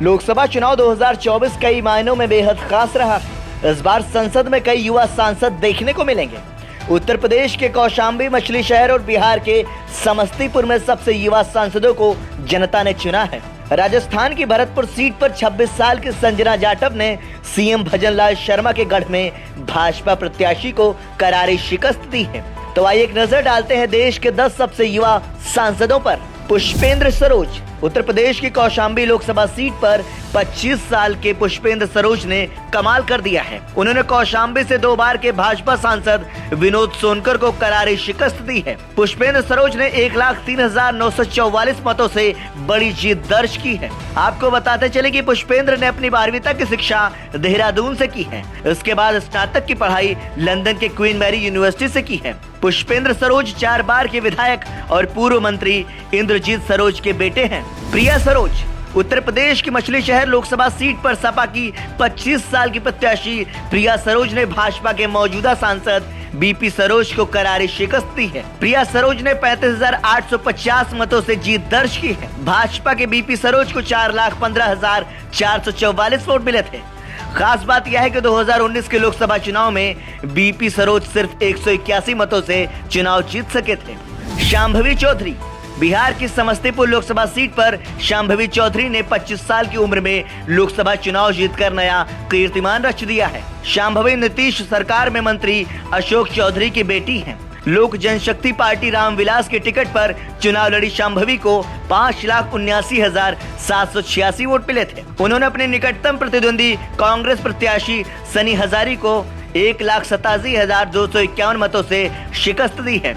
लोकसभा चुनाव 2024 कई मायनों में बेहद खास रहा है। इस बार संसद में कई युवा सांसद देखने को मिलेंगे। उत्तर प्रदेश के कौशाम्बी मछली शहर और बिहार के समस्तीपुर में सबसे युवा सांसदों को जनता ने चुना है। राजस्थान की भरतपुर सीट पर 26 साल की संजना जाटव ने सीएम भजनलाल शर्मा के गढ़ में भाजपा प्रत्याशी को करारी शिकस्त दी है। तो आइए एक नजर डालते हैं देश के 10 सबसे युवा सांसदों पर। पुष्पेंद्र सरोज। उत्तर प्रदेश की कौशाम्बी लोकसभा सीट पर 25 साल के पुष्पेंद्र सरोज ने कमाल कर दिया है। उन्होंने कौशाम्बी से 2 बार के भाजपा सांसद विनोद सोनकर को करारी शिकस्त दी है। पुष्पेंद्र सरोज ने 1,03,944 मतों से बड़ी जीत दर्ज की है। आपको बताते चले कि पुष्पेंद्र ने अपनी 12वीं तक की शिक्षा देहरादून से की है। इसके बाद स्नातक की पढ़ाई लंदन के क्वीन मैरी यूनिवर्सिटी से की है। पुष्पेंद्र सरोज 4 बार के विधायक और पूर्व मंत्री इंद्रजीत सरोज के बेटे हैं। प्रिया सरोज। उत्तर प्रदेश की मछली शहर लोकसभा सीट पर सपा की 25 साल की प्रत्याशी प्रिया सरोज ने भाजपा के मौजूदा सांसद बीपी सरोज को करारी शिकस्त दी है। प्रिया सरोज ने 35,850 मतों से जीत दर्ज की है। भाजपा के बीपी सरोज को 4,15,444 वोट मिले थे। खास बात यह है कि 2019 के लोकसभा चुनाव में बीपी सरोज सिर्फ 181 मतों से चुनाव जीत सके थे। शांभवी चौधरी। बिहार की समस्तीपुर लोकसभा सीट पर शांभवी चौधरी ने 25 साल की उम्र में लोकसभा चुनाव जीतकर नया कीर्तिमान रच दिया है। शांभवी नीतीश सरकार में मंत्री अशोक चौधरी की बेटी हैं। लोक जनशक्ति पार्टी रामविलास के टिकट पर चुनाव लड़ी शांभवी को 5,79,786 वोट मिले थे। उन्होंने अपने निकटतम प्रतिद्वंदी कांग्रेस प्रत्याशी सनी हजारी को 1,87,251 मतों से शिकस्त दी है।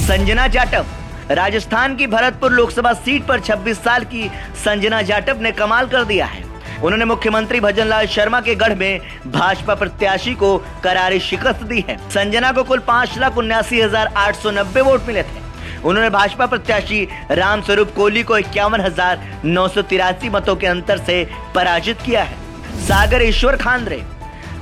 संजना जाटव। राजस्थान की भरतपुर लोकसभा सीट पर 26 साल की संजना जाटव ने कमाल कर दिया है। उन्होंने मुख्यमंत्री भजनलाल शर्मा के गढ़ में भाजपा प्रत्याशी को करारी शिकस्त दी है। संजना को कुल 5,79,890 वोट मिले थे। उन्होंने भाजपा प्रत्याशी रामस्वरूप कोहली को 51,983 मतों के अंतर से पराजित किया है। सागर ईश्वर खांद्रे।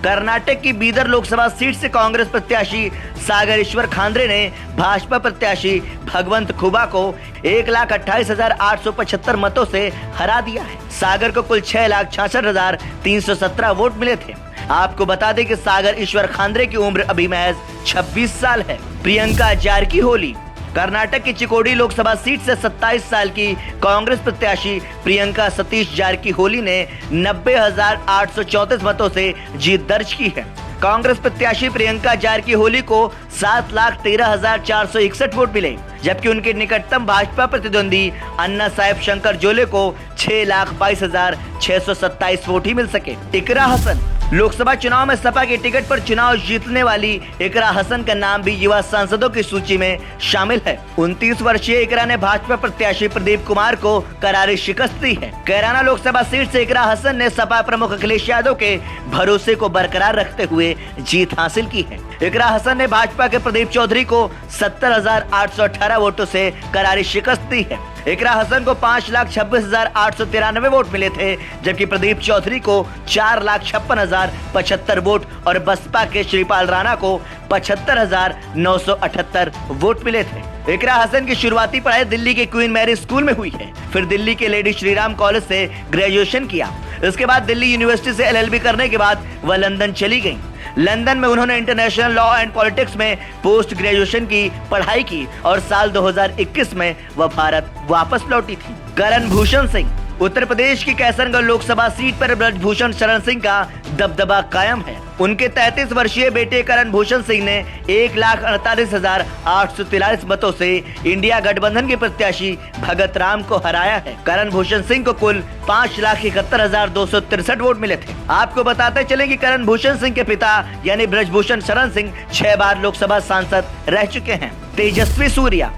कर्नाटक की बीदर लोकसभा सीट से कांग्रेस प्रत्याशी सागर ईश्वर खांद्रे ने भाजपा प्रत्याशी भगवंत खुबा को 1,28,875 मतों से हरा दिया है। सागर को कुल 6,66,317 वोट मिले थे। आपको बता दें कि सागर ईश्वर खांद्रे की उम्र अभी महज 26 साल है। प्रियंका जारकीहोली। कर्नाटक की चिकोडी लोकसभा सीट से 27 साल की कांग्रेस प्रत्याशी प्रियंका सतीश जारकीहोली ने 90,834 मतों से जीत दर्ज की है। कांग्रेस प्रत्याशी प्रियंका जारकीहोली को 7,13,461 वोट मिले, जबकि उनके निकटतम भाजपा प्रतिद्वंदी अन्ना साहेब शंकर जोले को 6,22,627 वोट ही मिल सके। इकरा हसन। लोकसभा चुनाव में सपा के टिकट पर चुनाव जीतने वाली इकरा हसन का नाम भी युवा सांसदों की सूची में शामिल है। 29 वर्षीय इकरा ने भाजपा प्रत्याशी प्रदीप कुमार को करारी शिकस्त दी है। कैराना लोकसभा सीट से इकरा हसन ने सपा प्रमुख अखिलेश यादव के भरोसे को बरकरार रखते हुए जीत हासिल की है। इकरा हसन ने भाजपा के प्रदीप चौधरी को 70,818 वोटों से करारी शिकस्त दी है। इकरा हसन को 5,26,893 वोट मिले थे, जबकि प्रदीप चौधरी को 4,56,075 वोट और बसपा के श्रीपाल राणा को 75,978 वोट मिले थे। इकरा हसन की शुरुआती पढ़ाई दिल्ली के क्वीन मैरी स्कूल में हुई है। फिर दिल्ली के लेडी श्रीराम कॉलेज से ग्रेजुएशन किया। इसके बाद दिल्ली यूनिवर्सिटी से LLB करने के बाद वह लंदन चली गयी। लंदन में उन्होंने इंटरनेशनल लॉ एंड पॉलिटिक्स में पोस्ट ग्रेजुएशन की पढ़ाई की और साल 2021 में वह भारत वापस लौटी थी। करण भूषण सिंह। उत्तर प्रदेश की कैसरगंज लोकसभा सीट पर ब्रजभूषण शरण सिंह का दबदबा कायम है। उनके 33 वर्षीय बेटे करण भूषण सिंह ने 1,48,843 मतों से इंडिया गठबंधन के प्रत्याशी भगत राम को हराया है। करण भूषण सिंह को कुल 5,71,263 वोट मिले थे। आपको बताते चले कि करण भूषण सिंह के पिता यानी ब्रजभूषण शरण सिंह 6 बार लोकसभा सांसद रह चुके हैं। तेजस्वी सूर्या।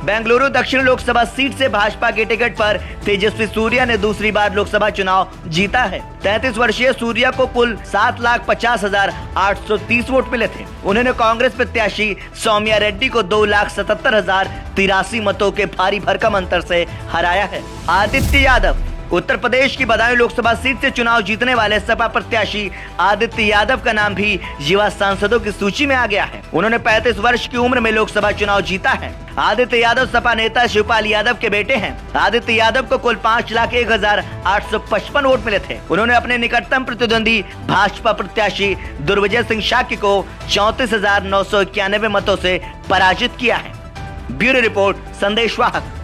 बेंगलुरु दक्षिण लोकसभा सीट से भाजपा के टिकट पर तेजस्वी सूर्या ने दूसरी बार लोकसभा चुनाव जीता है। 33 वर्षीय सूर्या को कुल 7,50,830 वोट मिले थे। उन्होंने कांग्रेस प्रत्याशी सौम्या रेड्डी को 2,77,083 मतों के भारी भरकम अंतर से हराया है। आदित्य यादव। उत्तर प्रदेश की बदायूं लोकसभा सीट से चुनाव जीतने वाले सपा प्रत्याशी आदित्य यादव का नाम भी युवा सांसदों की सूची में आ गया है। उन्होंने 35 वर्ष की उम्र में लोकसभा चुनाव जीता है। आदित्य यादव सपा नेता शिवपाल यादव के बेटे हैं। आदित्य यादव को कुल 5,01,855 वोट मिले थे। उन्होंने अपने निकटतम प्रतिद्वंदी भाजपा प्रत्याशी दुर्विजय सिंह शाक्य को 34,991 मतों से पराजित किया है। Bureau report, संदेशवाहक।